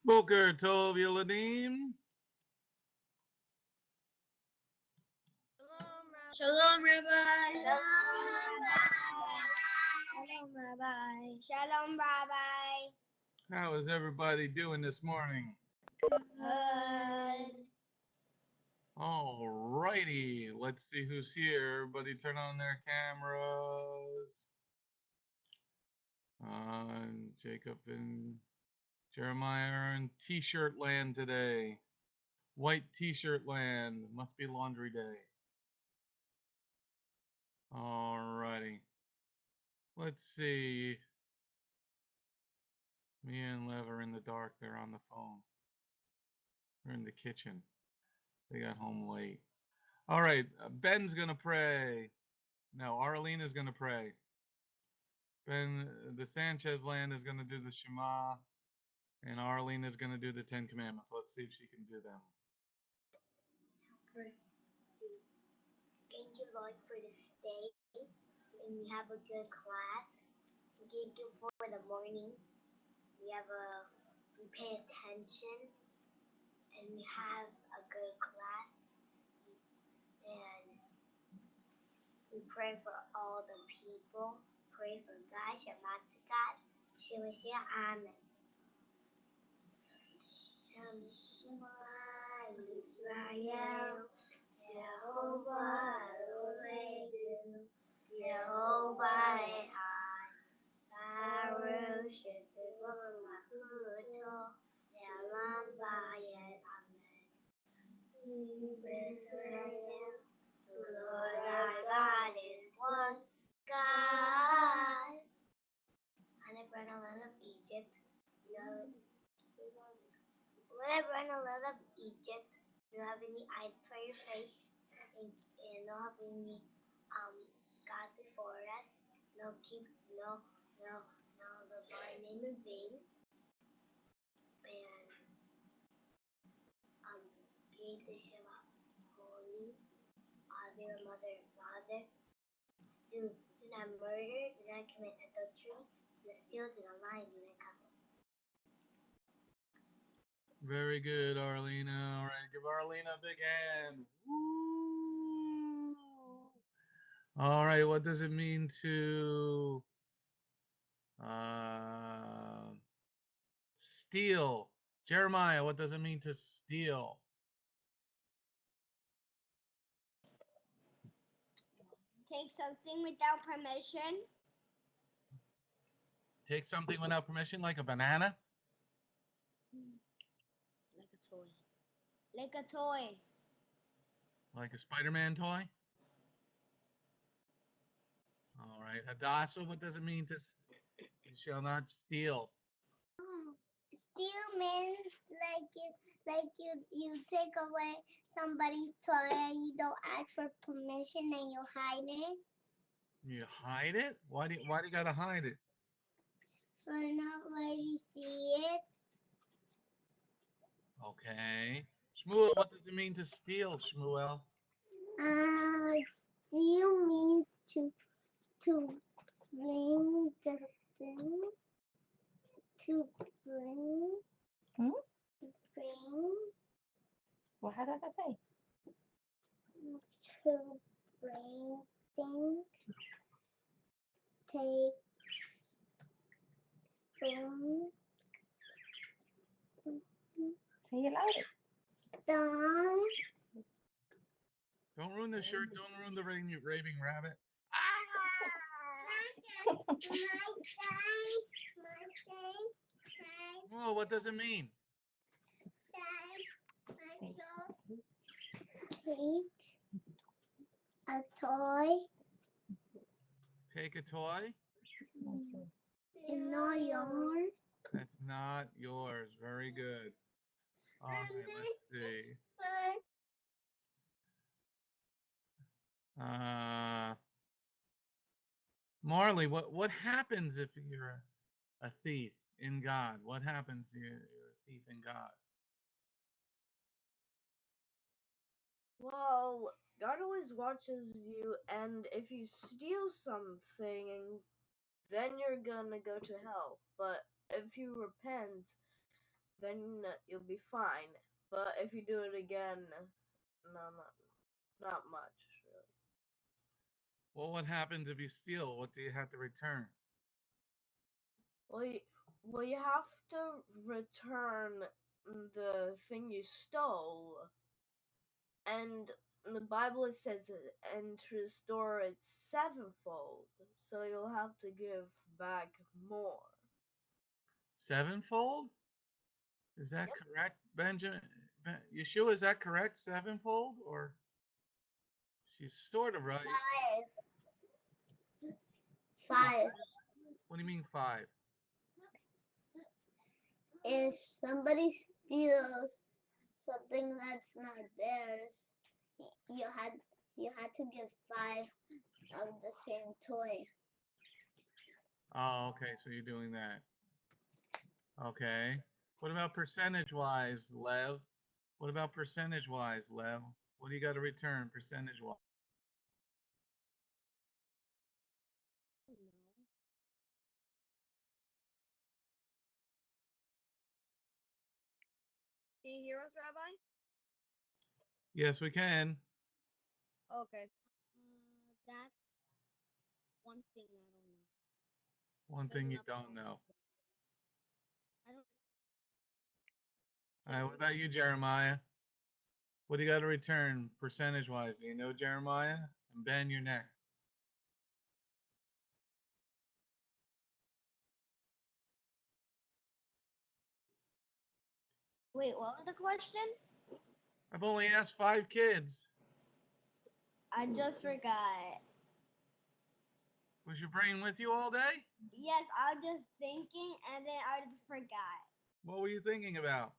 Boker Tov Yeladim. Shalom, Rabbi. Shalom, Rabbi. Shalom, Rabbi. How is everybody doing this morning? Good. All righty. Let's see who's here. Everybody turn on their cameras. Jacob and Jeremiah are in t-shirt land today. White t-shirt land. Must be laundry day. All righty. Let's see. Me and Lev are in the dark. They're on the phone. We're in the kitchen. They got home late. All right. Ben's going to pray. No, Arlena's going to pray. Ben, the Sanchez land is going to do the Shema. And Arlena's going to do the 10 Commandments. Let's see if she can do them. Thank you, Lord, for this day. And we have a good class. Thank you for the morning. We pay attention. And we have a good class. And we pray for all the people. Pray for God, Shabbat to God, Shemashia, Amen. Shema Israel, Yehovah Eloheinu, Yehovah Echad, Baruch Shekivon Makuto, Le'olam Vayed, Amen. Israel, the Lord our God is one God. And I brought a land of Egypt. When I brought a land of Egypt, you have any idols for your face, and don't have any God before us. No the Lord name in vain. And keep the Shabbat holy. Honor your mother and father. Do not murder. Do not commit adultery. Do not steal. Do not lie. Do not covet. Very good, Arlena. All right, give Arlena a big hand. Woo! All right, what does it mean to steal? Jeremiah, what does it mean to steal? Take something without permission. Take something without permission, like a banana? Like a toy. Like a toy. Like a Spider-Man toy? All right, Hadassah, what does it mean to you shall not steal? Steal means you take away somebody's toy and you don't ask for permission and you hide it. You hide it? Why do you gotta hide it? For nobody to see it. Okay. Shmuel, what does it mean to steal, Shmuel? Steal means to bring the thing. To bring. To bring. Well, how does that say? To bring things. Take. Stone. Say it louder. Stone. Don't ruin the shirt. Don't ruin the raving rabbit. Whoa, what does it mean? Take a toy. Take a toy? It's not yours. That's not yours. Very good. All right, let's see. Marley, what happens if you're a thief in God? What happens if you're a thief in God? Well, God always watches you, and if you steal something, then you're gonna go to hell. But if you repent then you'll be fine. But if you do it again, no, not much really. Well, what happens if you steal? What do you have to return? Well, you have to return the thing you stole, and in the Bible it says, and to restore it sevenfold. So you'll have to give back more. Sevenfold? Is that correct, Benjamin? Yeshua, is that correct? Sevenfold? Or she's sort of right. 5. What do you mean 5? If somebody steals something that's not theirs, you had to give 5 of the same toy. Oh, okay. So you're doing that. Okay. What about percentage-wise, Lev? What about percentage-wise, Lev? What do you got to return percentage-wise? Can you hear us, Rabbi? Yes, we can. Okay. That's one thing I don't know. One thing you don't know. I don't. All right. What about you, Jeremiah? What do you got to return percentage-wise? Do you know, Jeremiah? And Ben, you're next. Wait, what was the question? I've only asked 5 kids. I just forgot. Was your brain with you all day? Yes, I was just thinking and then I just forgot What were you thinking about?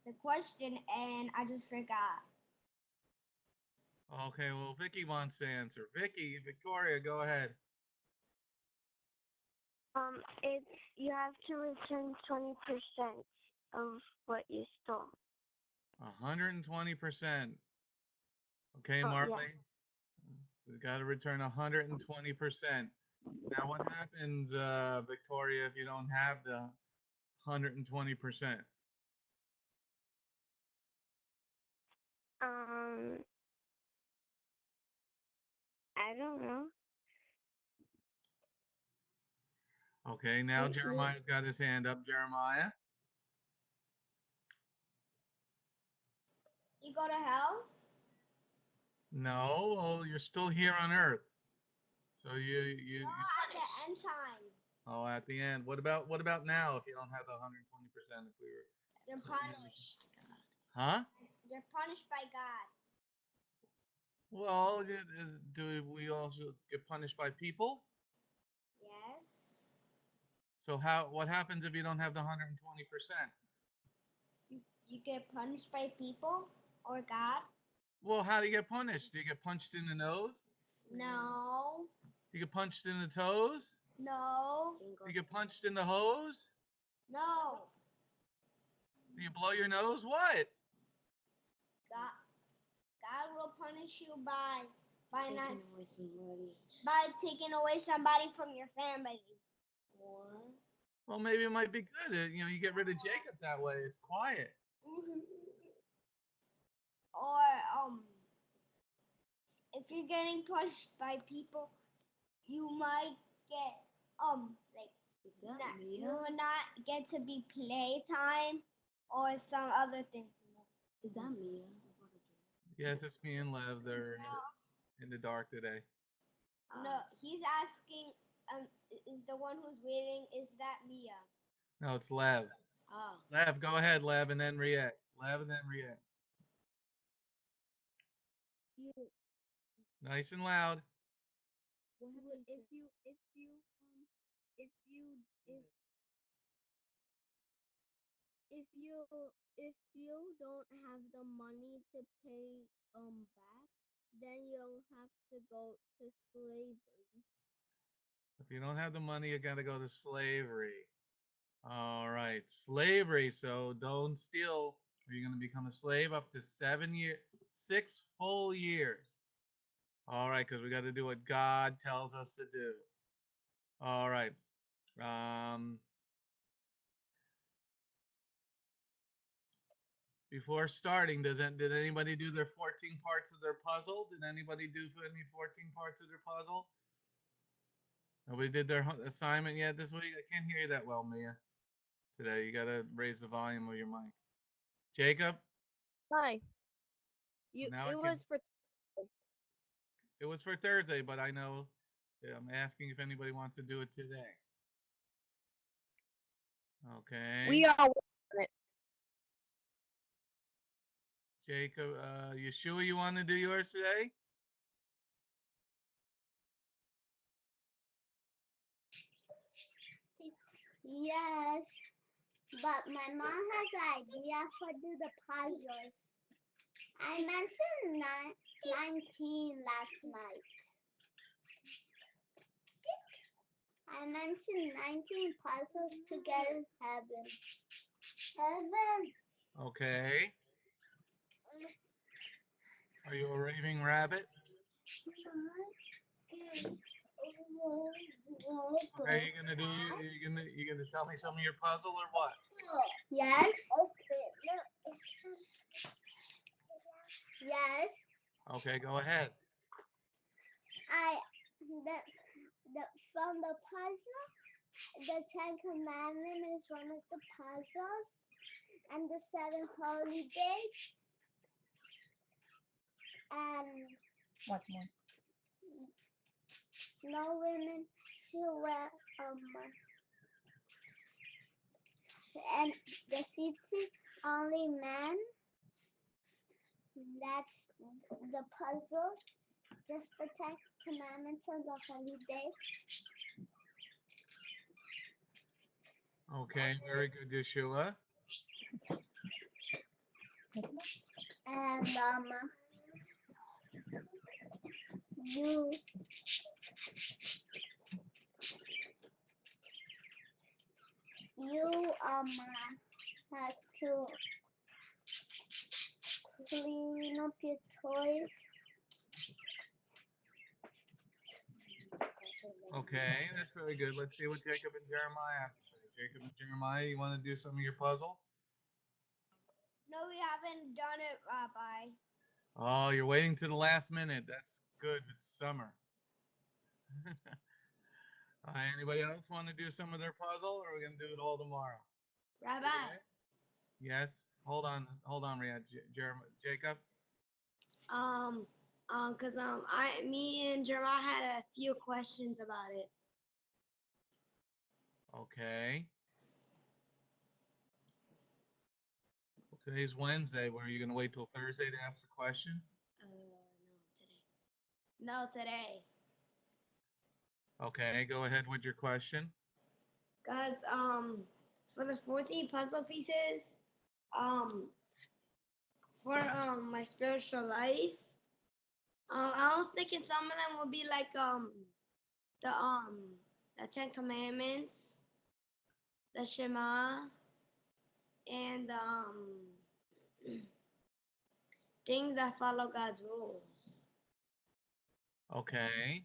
the question and I just forgot. Okay, well, Vicky wants to answer. Victoria, go ahead. It's you have to return 20% of what you stole. 120%. Okay, Oh, Marley? We got to return 120%. Now, what happens, Victoria, if you don't have the 120%? I don't know. Okay, now Jeremiah's got his hand up. Jeremiah? You go to hell? No, well, you're still here on Earth. So you At the end time. oh, at the end. What about now if you don't have the 120%? If we were You're punished. Huh? You're punished by God. Well, do we also get punished by people? Yes. So what happens if you don't have the 120%? You get punished by people or God? Well, how do you get punished? Do you get punched in the nose? No. Do you get punched in the toes? No. Do you get punched in the hose? No. Do you blow your nose? What? God will punish you by Taking away somebody. by taking away somebody from your family. Or Well, maybe it might be good. You get rid of Jacob that way. It's quiet. or if you're getting punished by people, you might get like Is that you Mia? will not get to be playtime or some other thing. Is that Mia? Yes, it's me and Lev. They're in the dark today. No, he's asking. Is the one who's waiting? Is that Mia? No, it's Lev. Oh. Lev, go ahead, Lev, and then react. Lev, and then react. You. Nice and loud. If you don't have the money to pay back, then you'll have to go to slavery. If you don't have the money, you got to go to slavery. All right, slavery. So don't steal, or you're going to become a slave up to 6 full years. All right, because we got to do what God tells us to do. All right. before starting, did anybody do their 14 parts of their puzzle? Did anybody do any 14 parts of their puzzle? Nobody did their assignment yet this week? I can't hear you that well, Mia. Today, you gotta raise the volume of your mic. Jacob? Hi. It Was for Thursday, but I know I'm asking if anybody wants to do it today. Okay. We are working on it. Jacob, you sure you want to do yours today? Yes, but my mom has an idea for do the puzzles. I mentioned 19 last night. I mentioned 19 puzzles to get in heaven. Heaven. Okay. Are you a raving rabbit? Okay, you're gonna tell me some of your puzzle or what? Yes. Yes. Okay, go ahead. From the puzzle, the 10 Commandments is one of the puzzles, and the 7 holy days. And What more? no women should wear and the city only men. That's the puzzle. Just the 10 Commandments and the holy days. Okay, very good, Yeshua. And you have to clean up your toys. Okay, that's very good. Let's see what Jacob and Jeremiah have to say. Jacob and Jeremiah, you want to do some of your puzzle? No, we haven't done it, Rabbi. Oh, you're waiting to the last minute. That's good. It's summer. Anybody else want to do some of their puzzle, or are we going to do it all tomorrow? Rabbi. Okay. Yes. Hold on, Riyadh. Jacob. Cause me and Jeremiah had a few questions about it. Okay. Well, today's Wednesday. Were you going to wait till Thursday to ask the question? No, today. Okay, go ahead with your question. Cause for the 14 puzzle pieces, for my spiritual life, I was thinking some of them would be like the 10 Commandments, the Shema, and things that follow God's rules. Okay.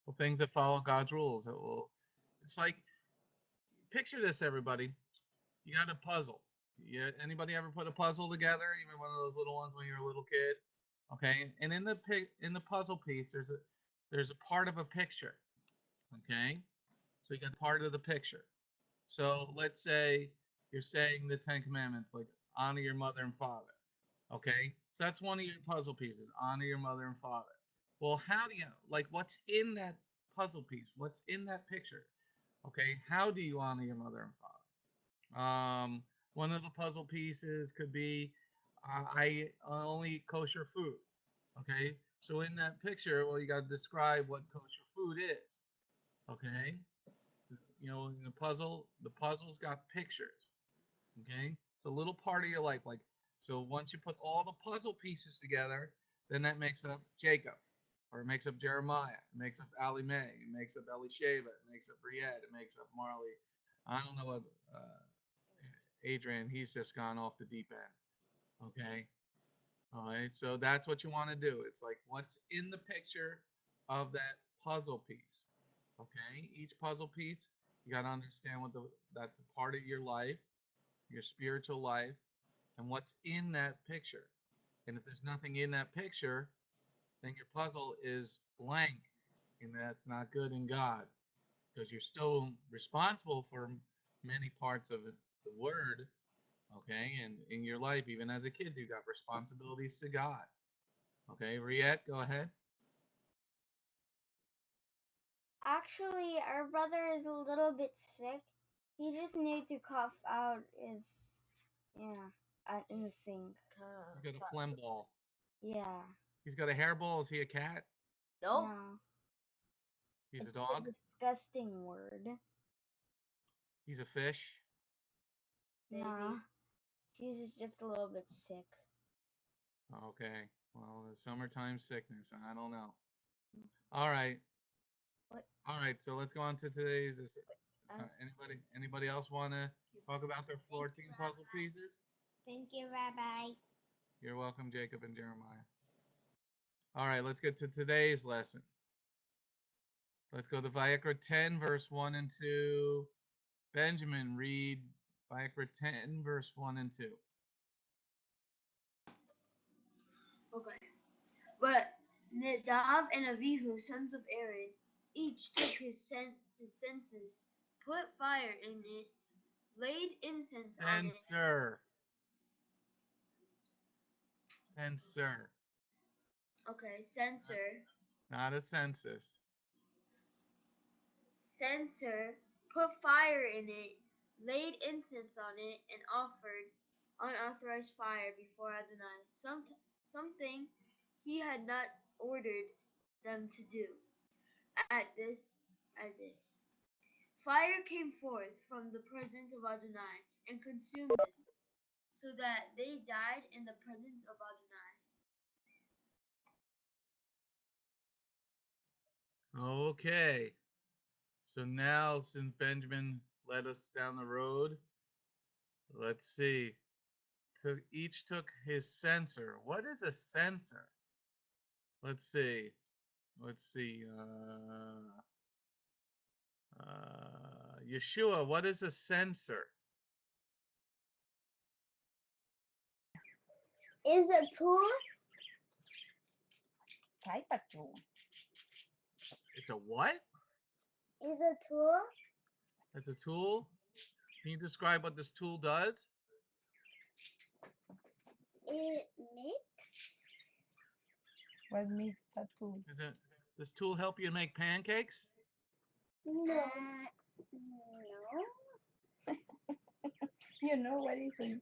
Well, things that follow God's rules. It's like, picture this, everybody. You got a puzzle. Yeah. Anybody ever put a puzzle together? Even one of those little ones when you're a little kid. Okay. And in the puzzle piece, there's a part of a picture. Okay. So you got part of the picture. So let's say you're saying the 10 Commandments, like honor your mother and father. Okay. So that's one of your puzzle pieces. Honor your mother and father. Well, how do you, like, what's in that puzzle piece? What's in that picture? Okay. How do you honor your mother and father? One of the puzzle pieces could be I only eat kosher food. Okay. So in that picture, well, you got to describe what kosher food is. Okay. You know, in the puzzle's got pictures. Okay. It's a little part of your life. Like, so once you put all the puzzle pieces together, then that makes up Jacob, or it makes up Jeremiah, it makes up Ali Mae, it makes up Elisheva, it makes up Riyadh, it makes up Marley. I don't know what Adrian, he's just gone off the deep end. Okay. All right. So that's what you want to do. It's like what's in the picture of that puzzle piece. Okay. Each puzzle piece, you got to understand that's a part of your life, your spiritual life. and what's in that picture. And if there's nothing in that picture, then your puzzle is blank, and that's not good in God, because you're still responsible for many parts of the word, okay? And in your life, even as a kid, you got responsibilities to God. Okay, Riette, go ahead. Actually, our brother is a little bit sick. He just needs to cough out his, in the sink. He's got a phlegm ball. Yeah. He's got a hairball. Is he a cat? Nope. No. He's a It's dog. a disgusting word. He's a fish. Maybe. No. He's just a little bit sick. Okay. Well, the summertime sickness. I don't know. All right. What? All right. So let's go on to today's. Ask- Anybody else want to talk about their 14 puzzle pieces? Thank you, Rabbi. You're welcome, Jacob and Jeremiah. All right. Let's get to today's lesson. Let's go to VAYIKRA 10, verse 1 and 2. Benjamin, read VAYIKRA 10, verse 1 and 2. Okay. But Nadav and Avihu, sons of Aaron, each took his census, put fire in it, laid incense on it. Censer. Okay, censer. Not a census. Censer, put fire in it, laid incense on it, and offered unauthorized fire before Adonai, something he had not ordered them to do. At this, fire came forth from the presence of Adonai and consumed them, so that they died in the presence of Adonai. Okay. So now, since Benjamin led us down the road, let's see. Each took his censer. What is a censer? Let's see. Yeshua, what is a censer? Is a tool? Type a tool. It's a what? Is a tool? It's a tool. Can you describe what this tool does? It makes? What makes that tool? This tool help you make pancakes? No. No. You know what is a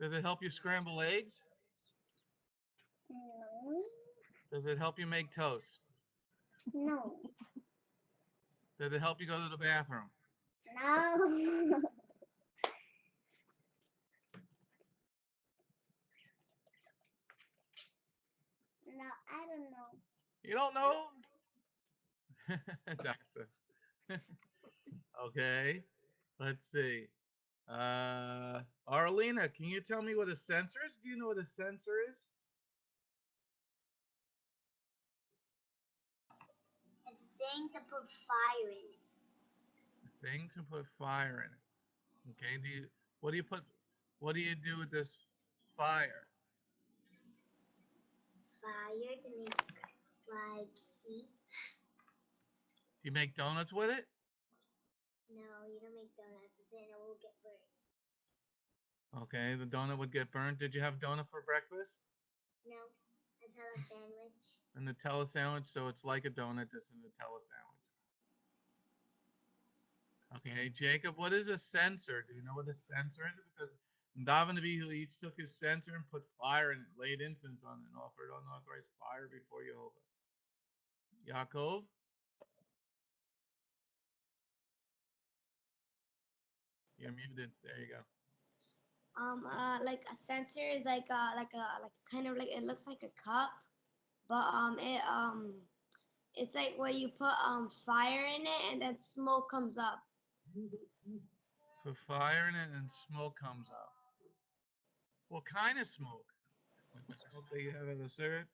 Does it help you scramble eggs? No. Does it help you make toast? No. Does it help you go to the bathroom? No. No, I don't know. You don't know? That's it. Okay. Let's see. Arlena, can you tell me what a sensor is? Do you know what a sensor is? A thing to put fire in it. A thing to put fire in it. Okay. What do you do with this fire? Fire to make like heat. Do you make donuts with it? No, you don't make donuts, then it will get burnt. Okay, the donut would get burnt. Did you have donut for breakfast? No, Nutella sandwich. A Nutella sandwich, so it's like a donut, just a Nutella sandwich. Okay, Jacob, what is a censer? Do you know what a censer is? Because Nadav and Abihu each took his censer and put fire in it, laid incense on it, and offered unauthorized fire before Jehovah. Yaakov? You're muted. There you go. Like a sensor is like a kind of like, it looks like a cup, but it's like where you put fire in it and then smoke comes up. Put fire in it and smoke comes out. What kind of smoke? Like the smoke that you have at the syrup?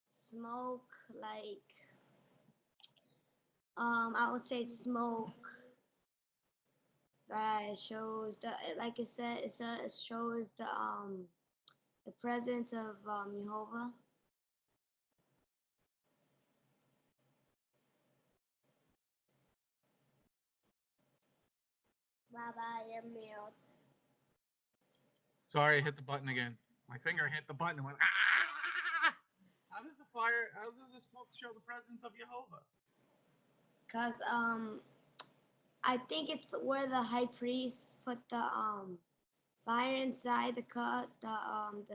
Smoke like I would say smoke It shows like it said, it shows the presence of Jehovah. Baba, you're mute. Sorry, I hit the button again. My finger hit the button and went, ah! How does the smoke show the presence of Jehovah? Cause I think it's where the high priest put the fire inside the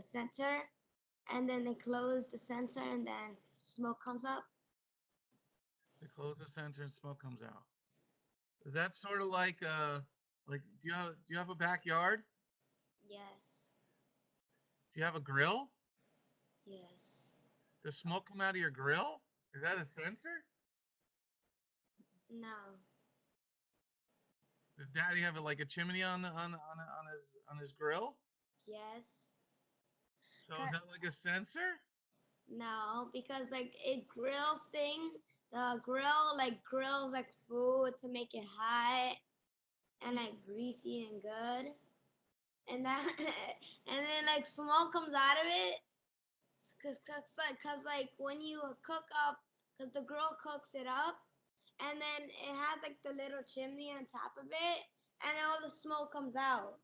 censer, and then they close the censer, and then smoke comes up. They close the censer and smoke comes out. Is that sort of like do you have a backyard? Yes. Do you have a grill? Yes. Does smoke come out of your grill? Is that a censer? No. Does Daddy have like a chimney on his grill? Yes. So is that like a censer? No, because like it grills the grill like grills like food to make it hot and like greasy and good. And that and then like smoke comes out of it. Cause like when you cook up, cause the grill cooks it up, and then it has like the little chimney on top of it, and then all the smoke comes out.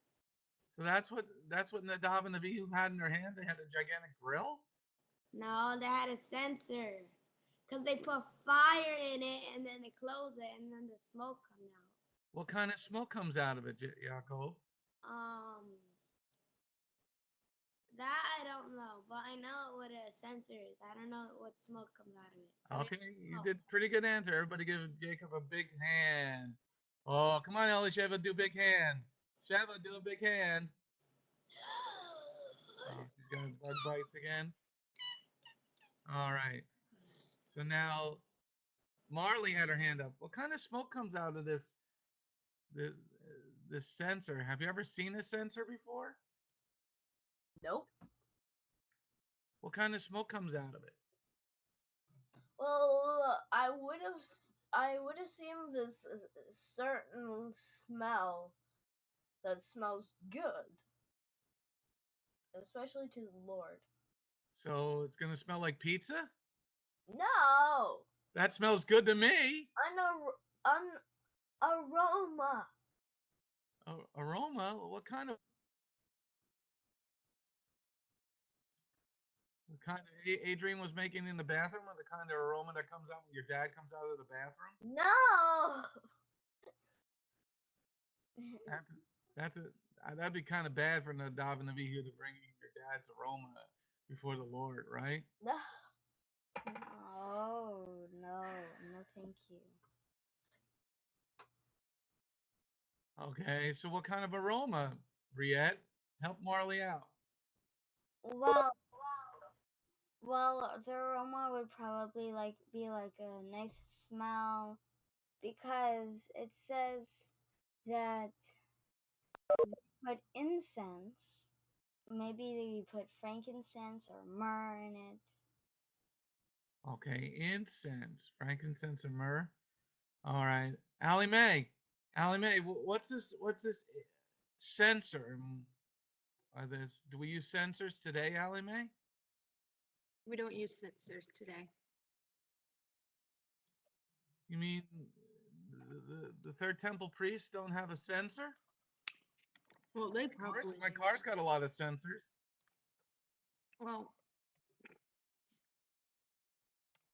So that's what Nadav and Abihu had in their hand. They had a gigantic grill. No, they had a censer, cause they put fire in it, and then they close it, and then the smoke comes out. What kind of smoke comes out of it, Yaakov? That I don't know, but I know what a censer is. I don't know what smoke comes out of it. But Okay, you did pretty good answer. Everybody give Jacob a big hand. Oh, come on, Elisheva, do a big hand. Sheva, do a big hand. Oh, she's got bug bites again. All right. So now Marley had her hand up. What kind of smoke comes out of this sensor? Have you ever seen a sensor before? Nope. What kind of smoke comes out of it? Well, I would assume this certain smell that smells good, especially to the Lord. So it's gonna smell like pizza? No, That smells good to me. an aroma. Aroma? What kind of Adrian was making in the bathroom, or the kind of aroma that comes out when your dad comes out of the bathroom? No. That'd be kind of bad for Nadav and Abihu to bring your dad's aroma before the Lord, right? No. Oh, no, thank you. Okay, so what kind of aroma, Briette? Help Marley out. Well, the aroma would probably be like a nice smell, because it says that they put incense. Maybe they put frankincense or myrrh in it. Okay, incense, frankincense, and myrrh. All right, Allie Mae, what's this censer? Do we use censers today, Allie Mae? We don't use censers today. You mean the Third Temple priests don't have a censer? Well, they probably. My car's got a lot of sensors. Well,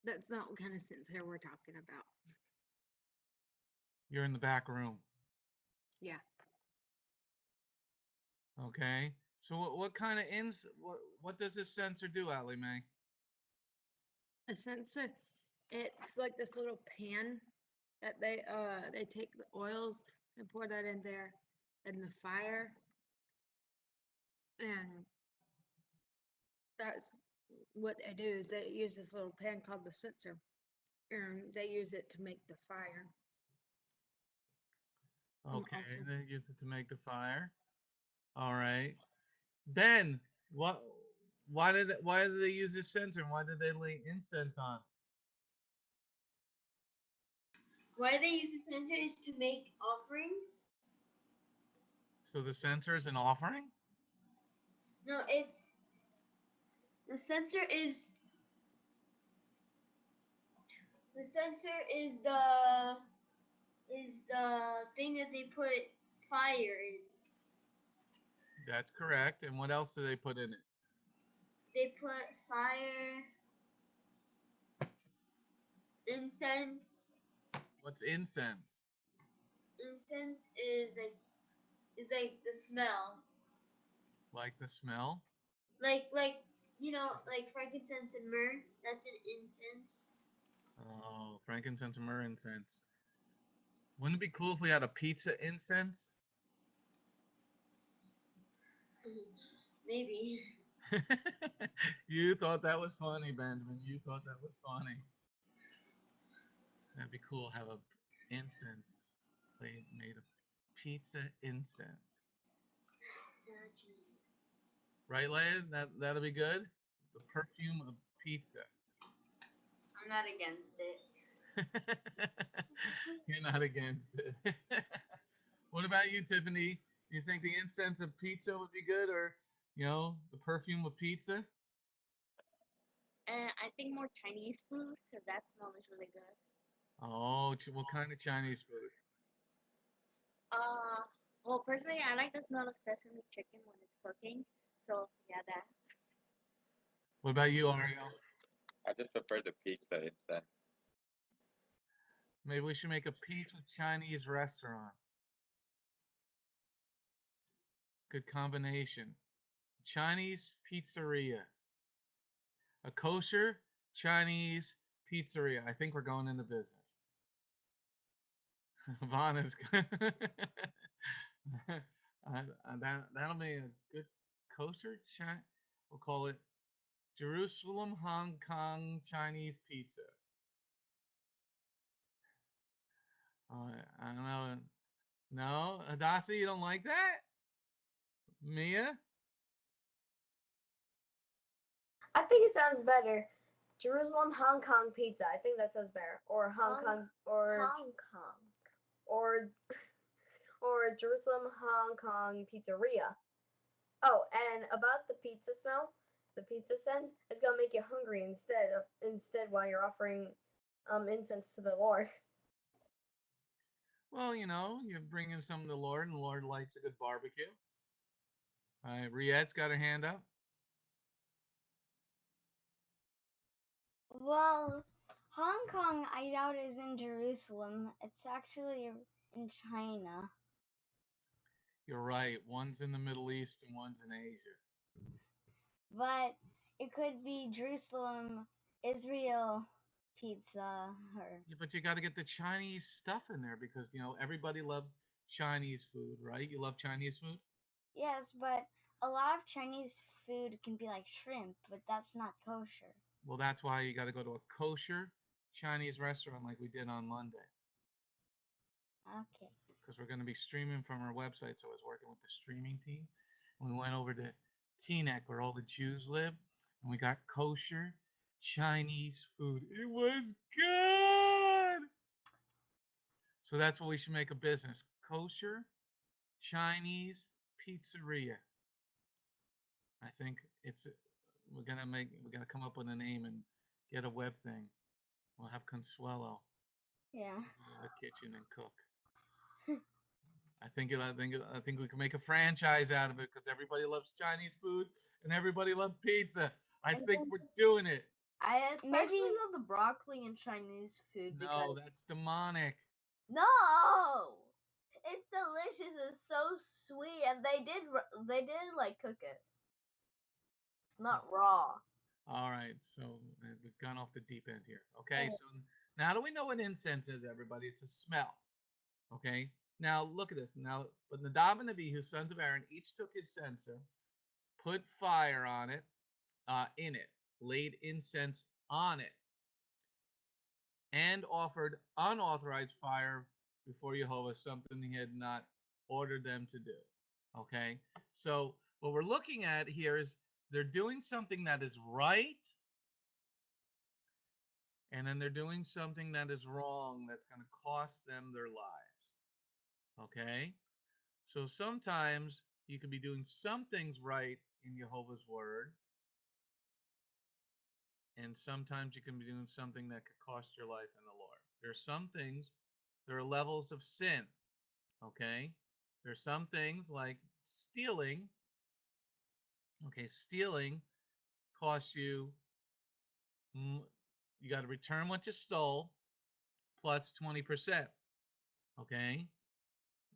that's not what kind of censer we're talking about. You're in the back room. Yeah. Okay. So what kind of what does this sensor do, Allie Mae? A censer, it's like this little pan that they take the oils and pour that in there in the fire, and that's what they do is they use this little pan called the censer, and they use it to make the fire. Okay, they use it to make the fire. All right. Ben, why did they use this sensor, and why did they lay incense on? Why they use the censer is to make offerings. So the censer is an offering? No, it's the censer is the thing that they put fire in. That's correct. And what else do they put in it? They put fire, incense. What's incense? Incense is like the smell. Like the smell? Like like frankincense and myrrh. That's an incense. Oh, frankincense and myrrh incense. Wouldn't it be cool if we had a pizza incense? Maybe. You thought that was funny, Benjamin. You thought that was funny. That'd be cool. Have a incense made of pizza incense. Oh, geez. Right, Leia? That'll be good. The perfume of pizza. I'm not against it. You're not against it. What about you, Tiffany? You think the incense of pizza would be good, or the perfume of pizza? And I think more Chinese food because that smell is really good. Oh, what kind of Chinese food? Well, personally, I like the smell of sesame chicken when it's cooking. So yeah, that. What about you, Ario? I just prefer the pizza incense. Maybe we should make a pizza Chinese restaurant. Good combination. Chinese pizzeria. A kosher Chinese pizzeria. I think we're going into business. Vaughn is that'll be a good kosher China. We'll call it Jerusalem Hong Kong Chinese pizza. I don't know. No, Hadassah, you don't like that? Mia? I think it sounds better. Jerusalem Hong Kong pizza. I think that sounds better. Or Hong Kong or Hong Kong. or or Jerusalem Hong Kong pizzeria. Oh, and about the pizza smell, the pizza scent, it's gonna make you hungry instead while you're offering incense to the Lord. Well, you're bringing something to the Lord, and the Lord likes a good barbecue. All right, Riette's got her hand up. Well, Hong Kong, I doubt, is in Jerusalem. It's actually in China. You're right. One's in the Middle East and one's in Asia. But it could be Jerusalem, Israel pizza. Yeah, but you got to get the Chinese stuff in there because, everybody loves Chinese food, right? You love Chinese food? Yes, but a lot of Chinese food can be like shrimp, but that's not kosher. Well, that's why you got to go to a kosher Chinese restaurant like we did on Monday. Okay. Because we're going to be streaming from our website. So I was working with the streaming team. And we went over to Teaneck where all the Jews live. And we got kosher Chinese food. It was good. So that's what we should make a business. Kosher Chinese pizzeria. I think we're gonna come up with a name and get a web thing. We'll have Consuelo Yeah. in the kitchen and cook. I think we can make a franchise out of it because everybody loves Chinese food and everybody loves pizza. I think we're doing it. I especially Maybe- love the broccoli in Chinese food No, because that's demonic. no, it's delicious. It's so sweet, and they did like cook it. It's not raw. All right, so we've gone off the deep end here. Okay, so now that we know what incense is, everybody, it's a smell. Okay, now look at this. Now, but Nadab and Abihu, sons of Aaron, each took his censer, put fire on it, in it, laid incense on it, and offered unauthorized fire before Jehovah, something he had not ordered them to do. Okay, so what we're looking at here is they're doing something that is right, and then they're doing something that is wrong that's going to cost them their lives. Okay, So sometimes you can be doing some things right in Jehovah's word, and sometimes you can be doing something that could cost your life in the Lord. There are some things, there are levels of sin, okay? There are some things like stealing. Okay, stealing costs you, you got to return what you stole plus 20%, okay?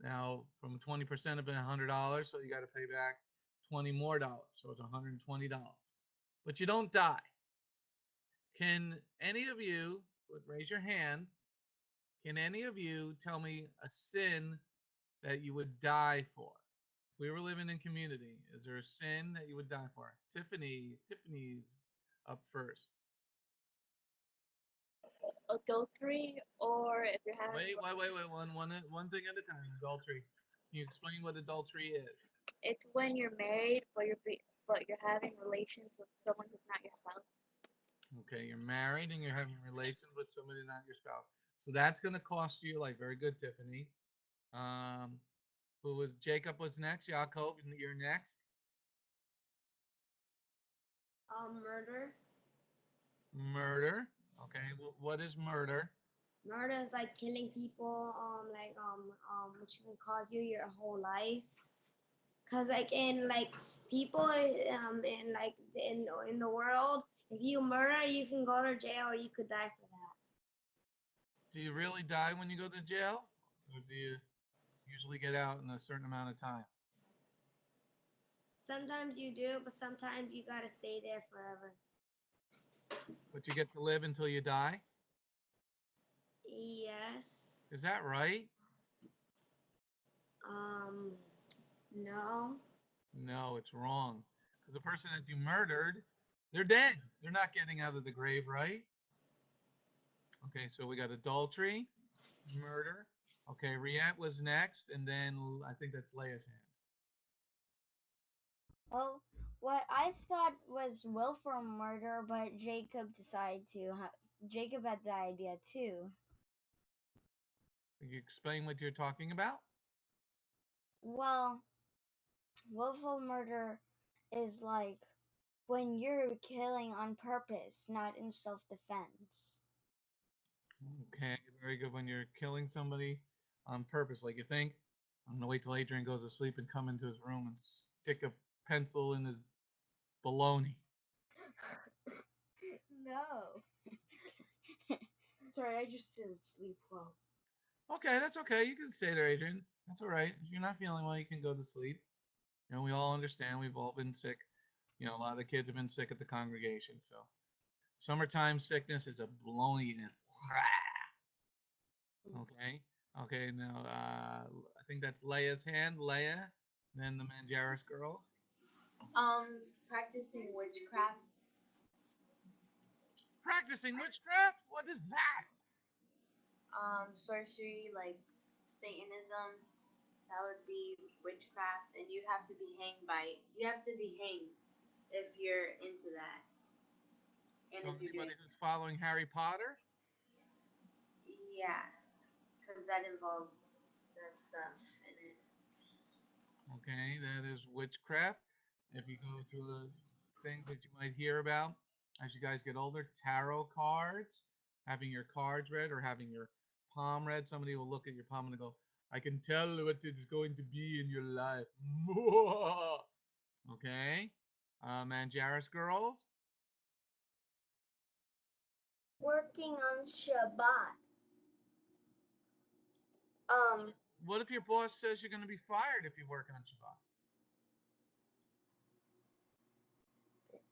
Now, from 20% of $100, so you got to pay back $20 more, so it's $120. But you don't die. Can any of you, raise your hand, can any of you tell me a sin that you would die for? If we were living in community, is there a sin that you would die for? Tiffany's up first. Adultery, or if you're having Wait. One thing at a time. Adultery. Can you explain what adultery is? it's when you're married but you're having relations with someone who's not your spouse. Okay, you're married and you're having relations with somebody not your spouse. So that's going to cost you your life. Very good, Tiffany. Who was Jacob was next? Jacob, you're next. Murder. Murder. Okay, what is murder? Murder is like killing people, which can cause you your whole life. Cause like in like people in like in the world, if you murder, you can go to jail or you could die for that. Do you really die when you go to jail, or do you usually get out in a certain amount of time? Sometimes you do, but sometimes you gotta stay there forever. But you get to live until you die? Yes. Is that right? No. No, it's wrong. Because the person that you murdered, they're dead. They're not getting out of the grave, right? Okay, so we got adultery, murder. Okay, Riette was next, and then I think that's Leia's hand. Well, what I thought was willful murder, but Jacob Jacob had the idea too. Can you explain what you're talking about? Well, willful murder is like when you're killing on purpose, not in self-defense. Okay, very good. When you're killing somebody on purpose, like you think, I'm gonna wait till Adrian goes to sleep and come into his room and stick a pencil in his baloney. No. Sorry, I just didn't sleep well. Okay, that's okay. You can stay there, Adrian. That's all right. If you're not feeling well, you can go to sleep. You know, we all understand. We've all been sick. You know, a lot of the kids have been sick at the congregation. So, summertime sickness is a baloney. Okay. Okay. Now, I think that's Leia's hand. Leia, then the Manjaris girls. Practicing witchcraft. Practicing witchcraft? What is that? Sorcery, like Satanism. That would be witchcraft, and you have to be hanged if you're into that. And So if you're anybody doing, who's following Harry Potter? yeah, because that involves that stuff in it. Okay, that is witchcraft. If you go through the things that you might hear about as you guys get older, tarot cards, having your cards read or having your palm read, somebody will look at your palm and go, I can tell what is going to be in your life. Okay, Manjaris girls. Working on Shabbat. What if your boss says you're going to be fired if you work on Shabbat?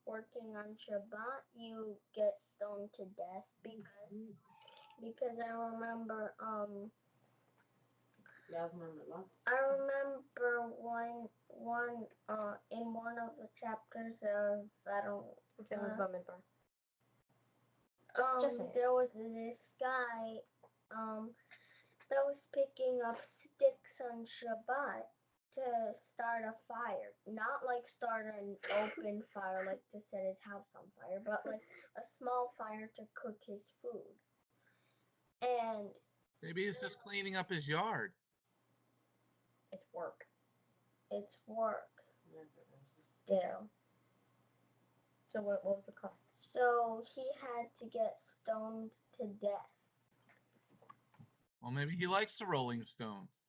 Working on Shabbat, you get stoned to death because I remember I remember one in one of the chapters of I don't Which one was Bumidbar? just there was this guy that was picking up sticks on Shabbat to start a fire. Not like start an open fire, like to set his house on fire, but like a small fire to cook his food. And maybe he's just cleaning up his yard. it's work. It's work. Still. So what was the cost? So he had to get stoned to death. Well, maybe he likes the Rolling Stones.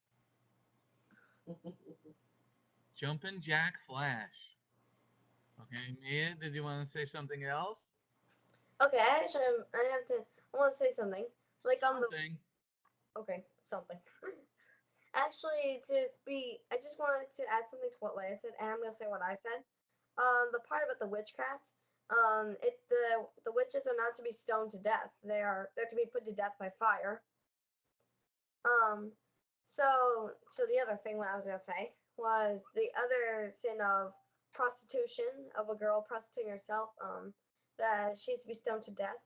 Jumpin' Jack Flash. Okay, Mia, did you want to say something else? Okay, I want to say something. Like on the. Something. Okay, something. Actually, I just wanted to add something to what Leia said, and I'm gonna say what I said. The part about the witchcraft. The witches are not to be stoned to death. They're to be put to death by fire. So the other thing what I was gonna say was the other sin of prostitution, of a girl prostituting herself. That she needs to be stoned to death.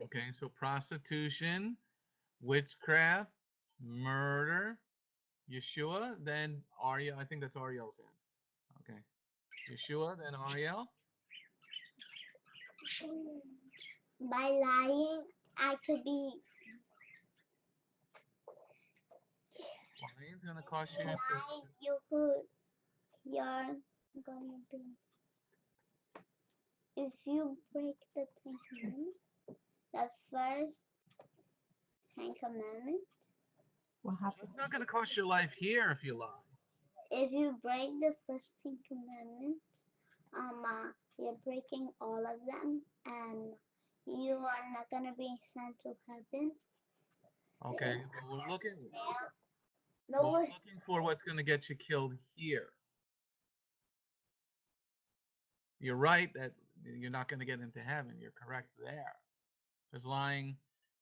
Okay, so prostitution, witchcraft, murder, Yeshua, then Ariel. I think that's Ariel's hand. Okay. Yeshua, then Ariel. By lying, I could be Lying's gonna cost you. lying. You're gonna be. If you break the Ten Commandments, the first Ten Commandments. What happened? It's not gonna cost your life here if you lie. If you break the first Ten Commandments, you're breaking all of them, and you are not gonna be sent to heaven. Okay, but we're looking. No We're way. looking for what's gonna get you killed here. You're right that you're not gonna get into heaven. You're correct there. Because lying,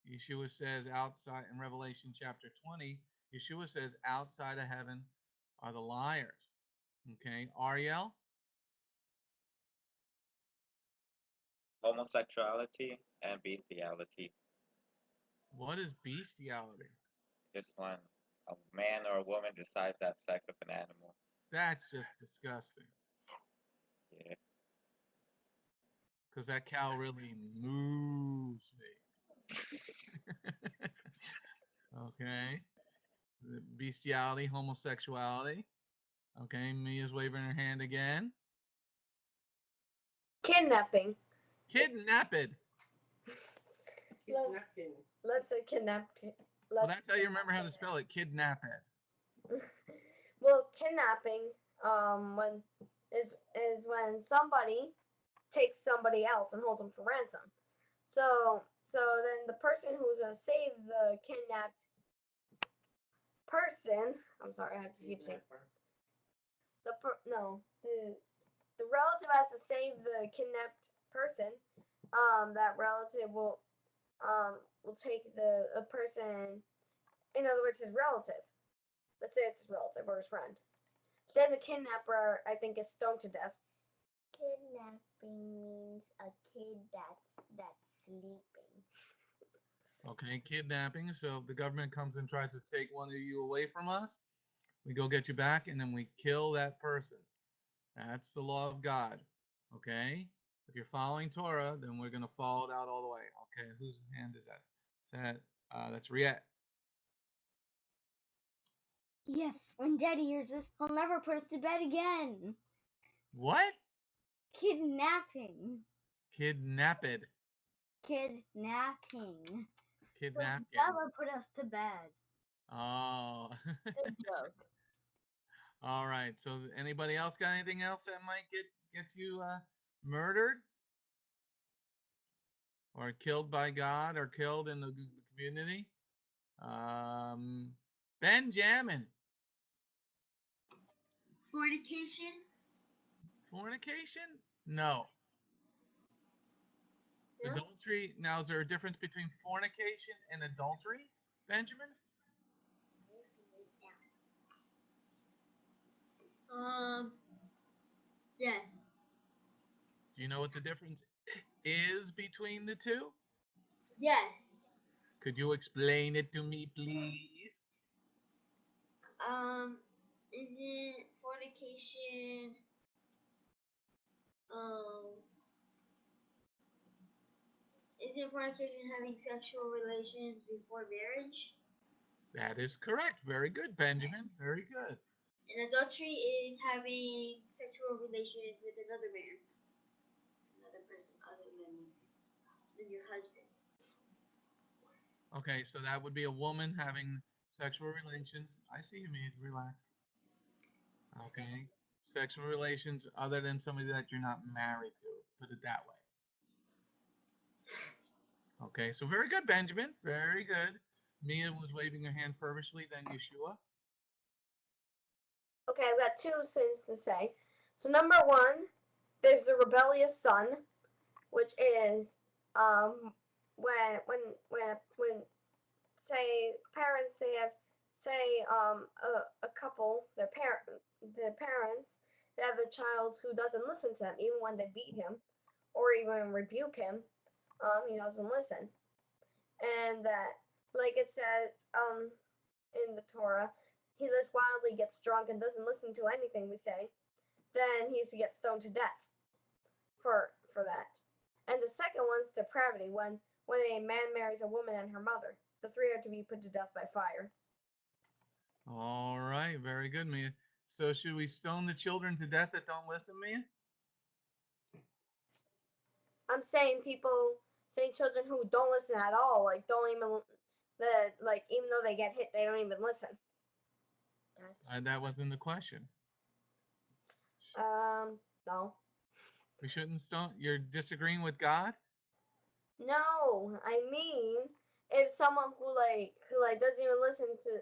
Yeshua says outside in Revelation chapter 20, Yeshua says outside of heaven are the liars. Okay, Ariel? Homosexuality and bestiality. What is bestiality? Just when a man or a woman decides to have sex with an animal. That's just disgusting. Yeah. Because that cow really moves me. Okay. The bestiality, homosexuality. Okay, Mia's waving her hand again. Kidnapping. Kidnapped. Lev said kidnapped. Well, that's how you remember how to spell it. Kidnapped. Well, kidnapping when is when somebody takes somebody else and holds them for ransom. So then the person who's gonna save the kidnapped person. I'm sorry, I have to keep saying the relative has to save the kidnapped person. That relative will take the person. In other words, his relative. Let's say it's his relative or his friend. Then the kidnapper, I think, is stoned to death. Kidnapping means a kid that's sleeping. Okay, kidnapping. So if the government comes and tries to take one of you away from us, we go get you back and then we kill that person. That's the law of God. Okay? If you're following Torah, then we're going to follow it out all the way. Okay, whose hand is that? That's Riet. Yes, when Daddy hears this, he'll never put us to bed again. What? Kidnapping. Kidnapped. Kidnapping. Kidnapping. Never put us to bed. Oh. Good joke. All right. So anybody else got anything else that might get you murdered? Or killed by God or killed in the community? Benjamin. Fornication. Fornication? No. No? Adultery. Now, is there a difference between fornication and adultery, Benjamin? Yes. Do you know what the difference is between the two? Yes. Could you explain it to me, please? Isn't fornication, isn't fornication having sexual relations before marriage? That is correct. Very good, Benjamin. Very good. And adultery is having sexual relations with another man, another person other than your husband. Okay, so that would be a woman having sexual relations. I see you, Mead. Relax. Okay. Sexual relations other than somebody that you're not married to. Put it that way. Okay, so very good, Benjamin. Very good. Mia was waving her hand fervently, then Yeshua. Okay, I've got two things to say. So number one, there's the rebellious son, which is when say parents say a couple their parents they have a child who doesn't listen to them even when they beat him or even rebuke him, he doesn't listen, and that like it says in the Torah, he lives wildly, gets drunk, and doesn't listen to anything we say, then he's to get stoned to death for that. And the second one's depravity, when a man marries a woman and her mother. The three are to be put to death by fire. All right, very good, Mia. So should we stone the children to death that don't listen, Mia? I'm saying children who don't listen at all, like don't even even though they get hit, they don't even listen. That wasn't the question. No. We shouldn't stone. You're disagreeing with God? No, I mean if someone who doesn't even listen to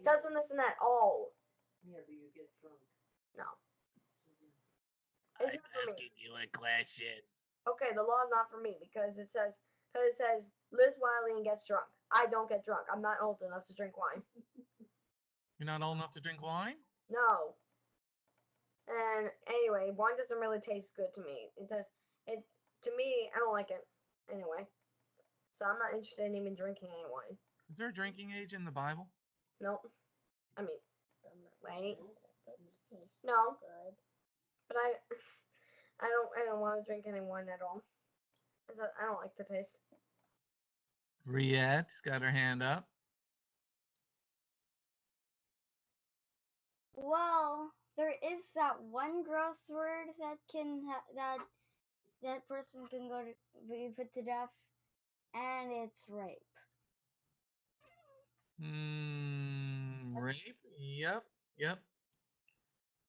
doesn't listen at all. Yeah, but you get drunk. No. I'm asking you a question. Okay, the law is not for me because it says lives wildly and gets drunk. I don't get drunk. I'm not old enough to drink wine. You're not old enough to drink wine? No. And anyway, wine doesn't really taste good to me. To me, I don't like it anyway. So I'm not interested in even drinking any wine. Is there a drinking age in the Bible? Nope. I mean, wait. No. But I don't want to drink any wine at all. I don't like the taste. Riette's got her hand up. Well, there is that one gross word that can that person can go to be put to death, and it's rape. Rape? Yep.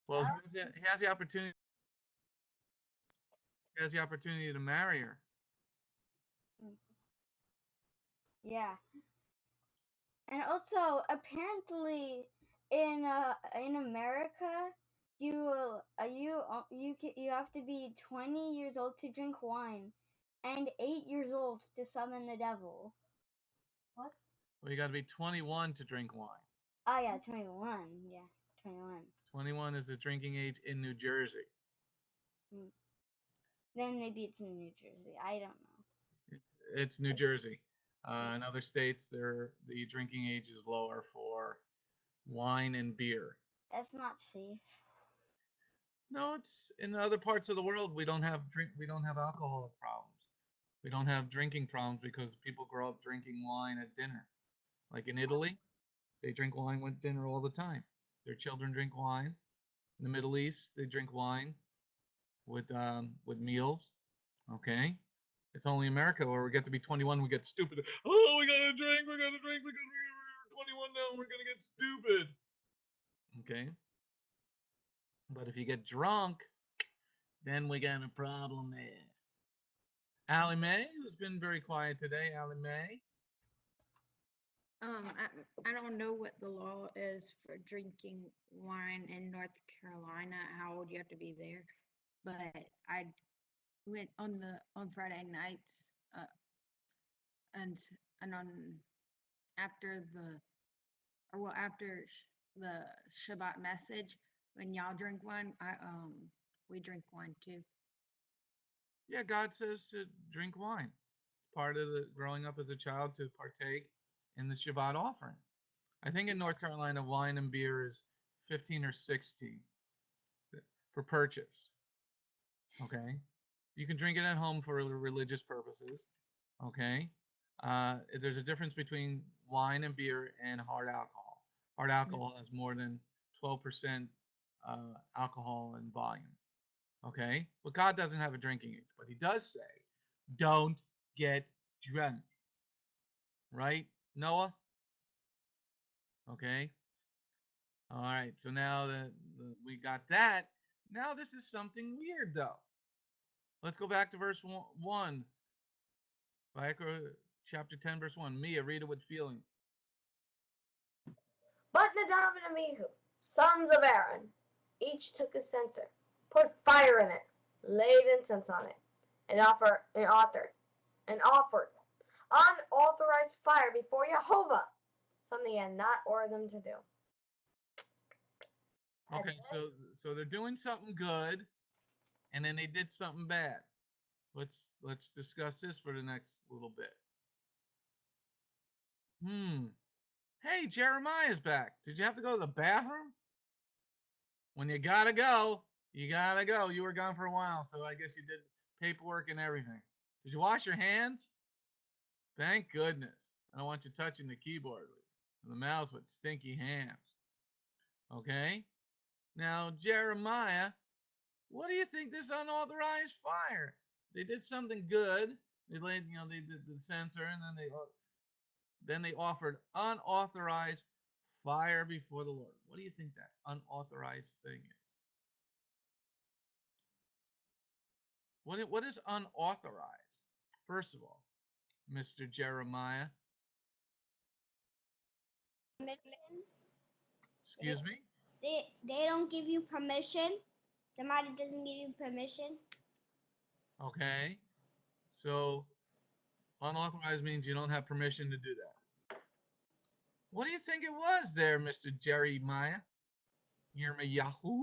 Well, he has the opportunity. He has the opportunity to marry her. Yeah. And also, apparently, in America, you have to be 20 years old to drink wine, and 8 years old to summon the devil. What? Well, you got to be 21 to drink wine. Oh yeah, 21. Yeah, 21. 21 is the drinking age in New Jersey. Then maybe it's in New Jersey. I don't know. It's New Jersey. In other states, the drinking age is lower for wine and beer. That's not safe. No, it's in other parts of the world. We don't have alcoholic problems. We don't have drinking problems because people grow up drinking wine at dinner. Like in Italy, they drink wine with dinner all the time. Their children drink wine. In the Middle East, they drink wine with meals. Okay. It's only America where we get to be 21, we get stupid. Oh, we gotta drink, we're 21 now, we're gonna get stupid. Okay. But if you get drunk, then we got a problem there. Allie Mae, who's been very quiet today. Allie Mae. I don't know what the law is for drinking wine in North Carolina, how old you have to be there. But I went on Friday nights, and on after the Shabbat message, when y'all drink wine, we drink wine too. Yeah, God says to drink wine. Part of the growing up as a child to partake in the Shabbat offering. I think in North Carolina, wine and beer is 15 or 16 for purchase. Okay. You can drink it at home for religious purposes. Okay. There's a difference between wine and beer and hard alcohol. Hard alcohol has more than 12% alcohol in volume. Okay? But God doesn't have a drinking age. But he does say, don't get drunk. Right, Noah? Okay. All right. So now that we got that, now this is something weird, though. Let's go back to verse 1. VAYIKRA chapter 10, verse 1. Mia, read it with feeling. But Nadab and Abihu, sons of Aaron, each took a censer, put fire in it, laid incense on it, and offered unauthorized fire before Jehovah, something he had not ordered them to do. Okay, so they're doing something good, and then they did something bad. Let's discuss this for the next little bit. Hey, Jeremiah's back. Did you have to go to the bathroom? When you gotta go, you gotta go. You were gone for a while, so I guess you did paperwork and everything. Did you wash your hands? Thank goodness. I don't want you touching the keyboard and the mouse with stinky hands. Okay? Now, Jeremiah, what do you think this unauthorized fire? They did something good. They laid, they did the censer, and then they offered unauthorized fire before the Lord. What do you think that unauthorized thing is? What is unauthorized? First of all, Mr. Jeremiah. Excuse me? They don't give you permission. Somebody doesn't give you permission. Okay. So unauthorized means you don't have permission to do that. What do you think it was there, Mr. Jeremiah? Yahoo.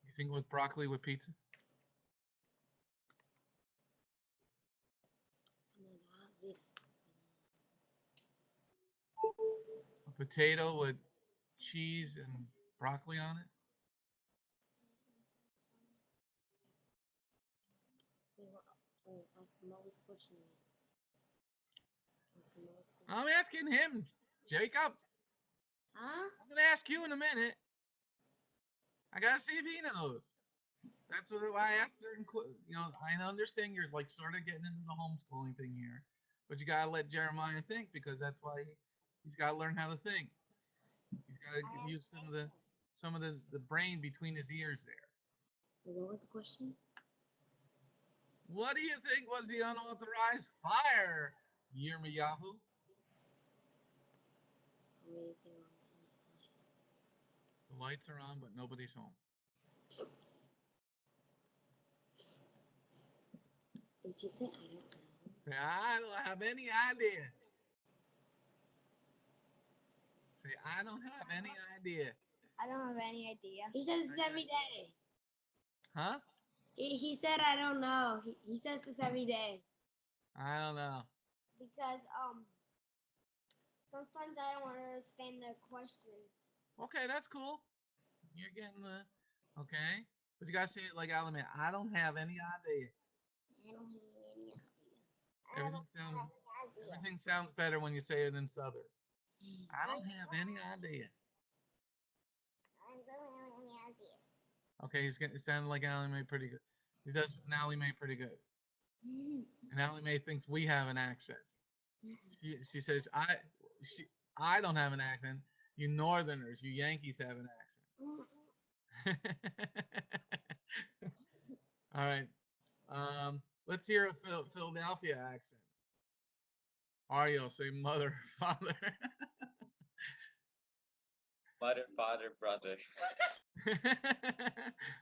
You think it was broccoli with pizza? A potato with cheese and broccoli on it? I'm asking him, Jacob. Huh? I'm gonna ask you in a minute. I gotta see if he knows. That's why I asked certain. I understand you're like sort of getting into the homeschooling thing here, but you gotta let Jeremiah think because that's why he's got to learn how to think. He's got to use some of the brain between his ears there. What was the question? What do you think was the unauthorized fire, Yirmiyahu? The lights are on, but nobody's home. If you say I don't know. Say, I don't have any idea. Say, I don't have any idea. I don't have any idea. He says this every day. Huh? He said I don't know. He says this every day. I don't know. Because sometimes I don't understand their questions. Okay, that's cool. You're getting the okay, but you gotta say it like Alameda. I don't have any idea. I don't have any idea. Everything sounds better when you say it in Southern. I don't have any idea. I don't have any idea. Okay, he's getting it sounded like Allie Mae pretty good. He does Allie Mae pretty good. And Allie Mae thinks we have an accent. She says I don't have an accent. You Northerners, you Yankees have an accent. All right. Let's hear a Philadelphia accent. Ario, say mother, father. Mother, father, brother.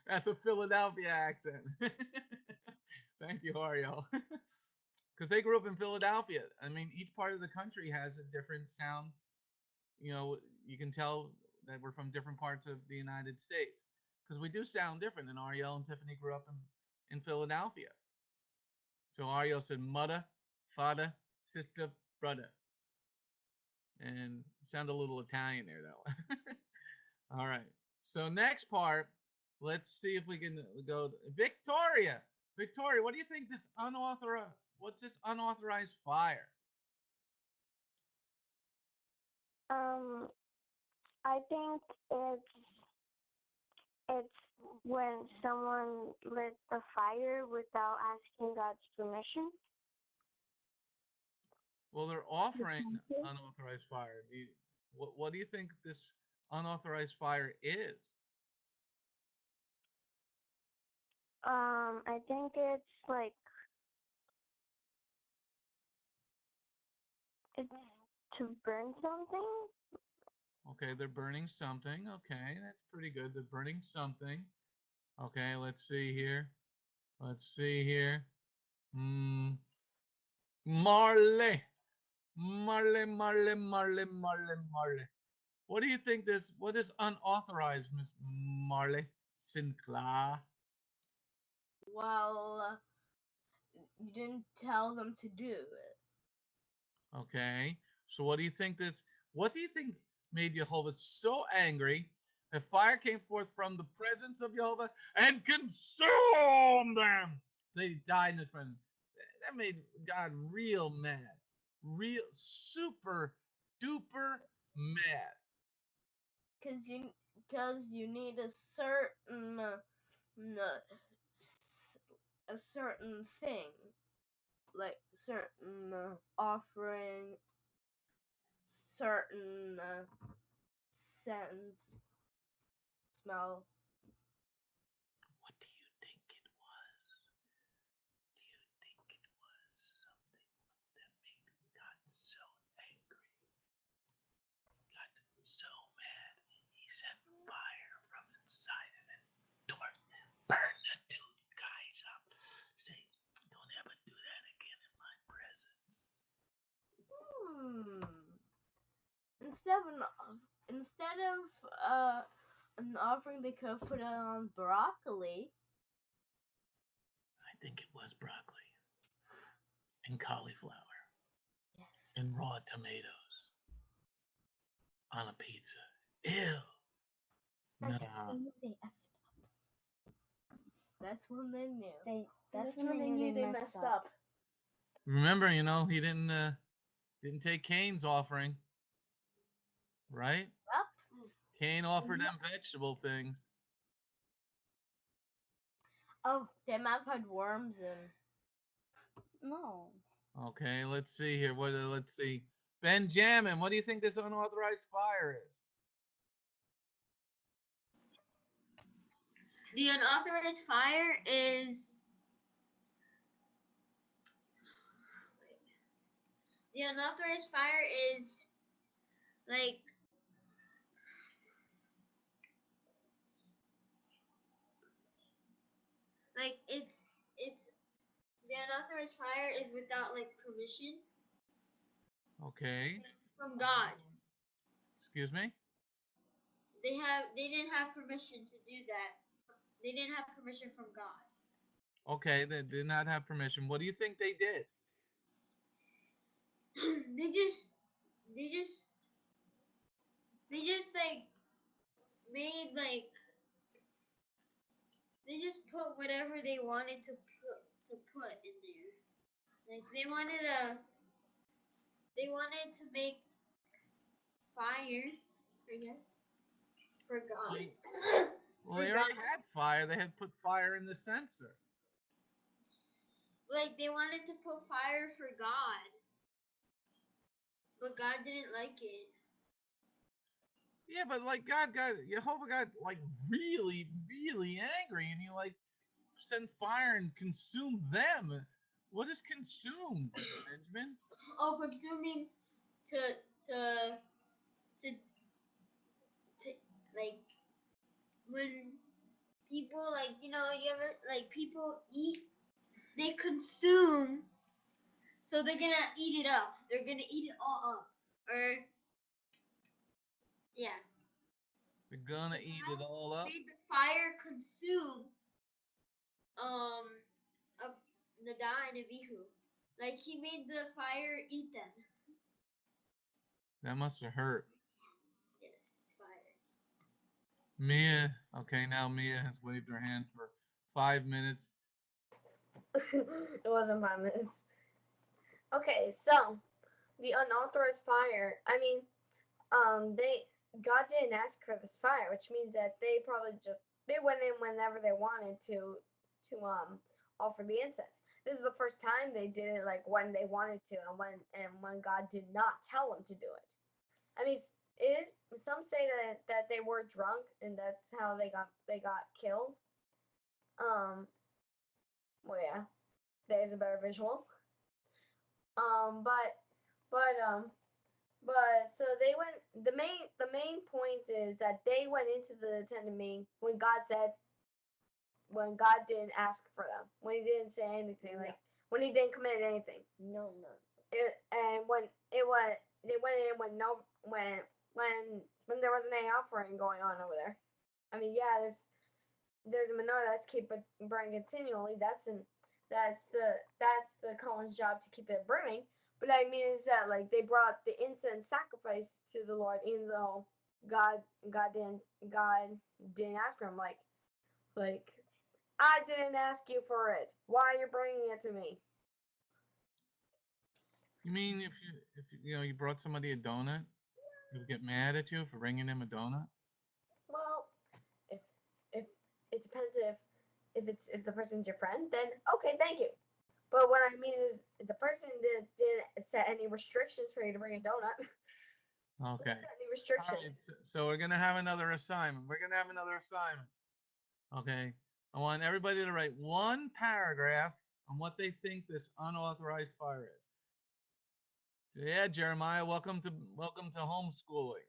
That's a Philadelphia accent. Thank you, Ario. Because they grew up in Philadelphia. I mean, each part of the country has a different sound. You can tell that we're from different parts of the United States because we do sound different. And Ariel and Tiffany grew up in Philadelphia. So Ariel said mother, father, sister, brother. And sound a little Italian there, though. All right. So next part Let's see if we can go. Victoria, Victoria, what do you think this unauthorized? What's this unauthorized fire? I think it's when someone lit the fire without asking God's permission. Well, they're offering unauthorized fire. What do you think this unauthorized fire is? I think it's like it's to burn something. Okay, they're burning something. Okay, that's pretty good. They're burning something. Okay, let's see here. Let's see here. Marley. Marley, Marley, Marley, Marley, Marley. What do you think this, what is unauthorized, Miss Marley Sinclair? Well, you didn't tell them to do it. Okay, so what do you think made Jehovah so angry that fire came forth from the presence of Jehovah and consumed them? They died in his presence. That made God real mad. Real super duper mad. Because you need a certain thing, like certain offering, certain scent, smell. What do you think it was? Do you think it was something that made God so angry? Got so mad, he sent fire from inside of it. Burn the two guys up. Say, don't ever do that again in my presence. Instead of an offering, they could have put it on broccoli. I think it was broccoli and cauliflower. Yes. And raw tomatoes on a pizza. Ew. That's Nah. when they effed up. That's when they knew. That's when they knew they messed up. Remember, he didn't take Cain's offering, right? Yep. Cain offered them vegetable things. Oh, they might have had worms in. No. Okay, let's see here. Let's see. Benjamin, what do you think this unauthorized fire is? The unauthorized fire is like it's the unauthorized fire is without like permission Okay. from God. Excuse me? They didn't have permission to do that. They didn't have permission from God. Okay, they did not have permission. What do you think they did? they just like made like they just put whatever they wanted to put in there. Like they wanted to make fire, I guess, for God. Well, they already had fire. They had put fire in the censer. Like they wanted to put fire for God, but God didn't like it. Yeah, but like Jehovah got like really, really angry, and he like sent fire and consumed them. What is consumed, Benjamin? Oh, consume means to like when people like you ever like people eat, they consume, so they're gonna eat it up. They're gonna eat it all up, or yeah. They're gonna eat it all up. Made the fire consume Nada and Abihu. Like he made the fire eat them. That must have hurt. Yes, it's fire. Mia. Okay, now Mia has waved her hand for 5 minutes. It wasn't 5 minutes. Okay, so the unauthorized fire. I mean, God didn't ask for this fire, which means that they probably they went in whenever they wanted to offer the incense. This is the first time they did it, like when they wanted to, and when God did not tell them to do it. I mean, it is, some say that they were drunk and that's how they got killed. Well, yeah, there's a better visual. But so they went. The main point is that they went into the tent of meeting when God didn't ask for them, when He didn't say anything, like when He didn't command anything. No. And when it was, they went in when there wasn't any offering going on over there. I mean, yeah, there's a menorah that's keep it burning continually. That's the Cohen's job to keep it burning. But I mean, is that like they brought the incense sacrifice to the Lord, even though God didn't ask for him. Like I didn't ask you for it. Why are you bringing it to me? You mean if you brought somebody a donut, he would get mad at you for bringing him a donut? Well, if it depends if the person's your friend, then okay, thank you. But what I mean is, if the person didn't set any restrictions for you to bring a donut. Okay. Set any restrictions. All right, so we're gonna have another assignment. Okay. I want everybody to write one paragraph on what they think this unauthorized fire is. So yeah, Jeremiah, welcome to homeschooling.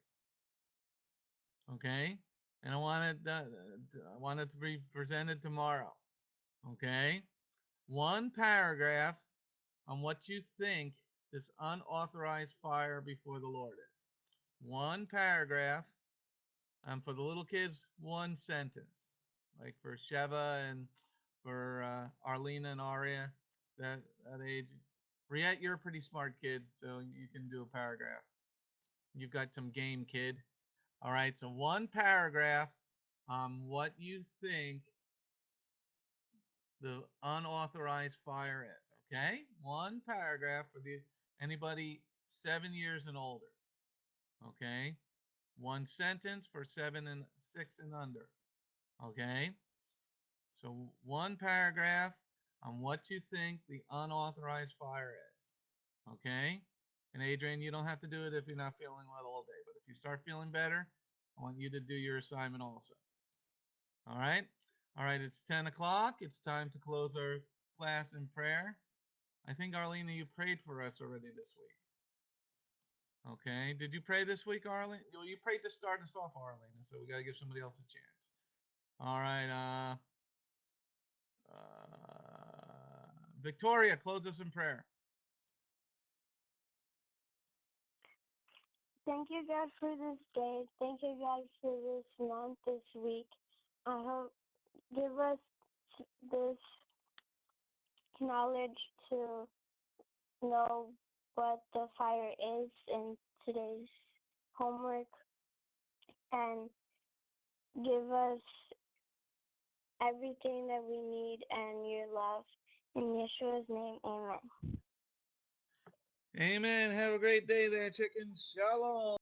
Okay, and I want it to be presented tomorrow. Okay, one paragraph on what you think this unauthorized fire before the Lord is. One paragraph, and for the little kids, one sentence. Like for Sheva and for Arlena and Aria, that age. Riette, you're a pretty smart kid, so you can do a paragraph. You've got some game, kid. All right, so one paragraph on what you think the unauthorized fire is. Okay, one paragraph for anybody 7 years and older. Okay, one sentence for 7 and 6 and under. Okay, so one paragraph on what you think the unauthorized fire is. Okay, and Adrian, you don't have to do it if you're not feeling well all day, but if you start feeling better, I want you to do your assignment also. All right. All right. It's 10 o'clock. It's time to close our class in prayer. I think, Arlena, you prayed for us already this week. Okay. Did you pray this week, Arlene? Well, you prayed to start us off, Arlena, so we got to give somebody else a chance. All right. Victoria, close us in prayer. Thank you, God, for this day. Thank you, God, for this month, this week. I hope give us this knowledge to know what the fire is in today's homework, and give us everything that we need and your love. In Yeshua's name, amen. Amen. Have a great day there, chicken. Shalom.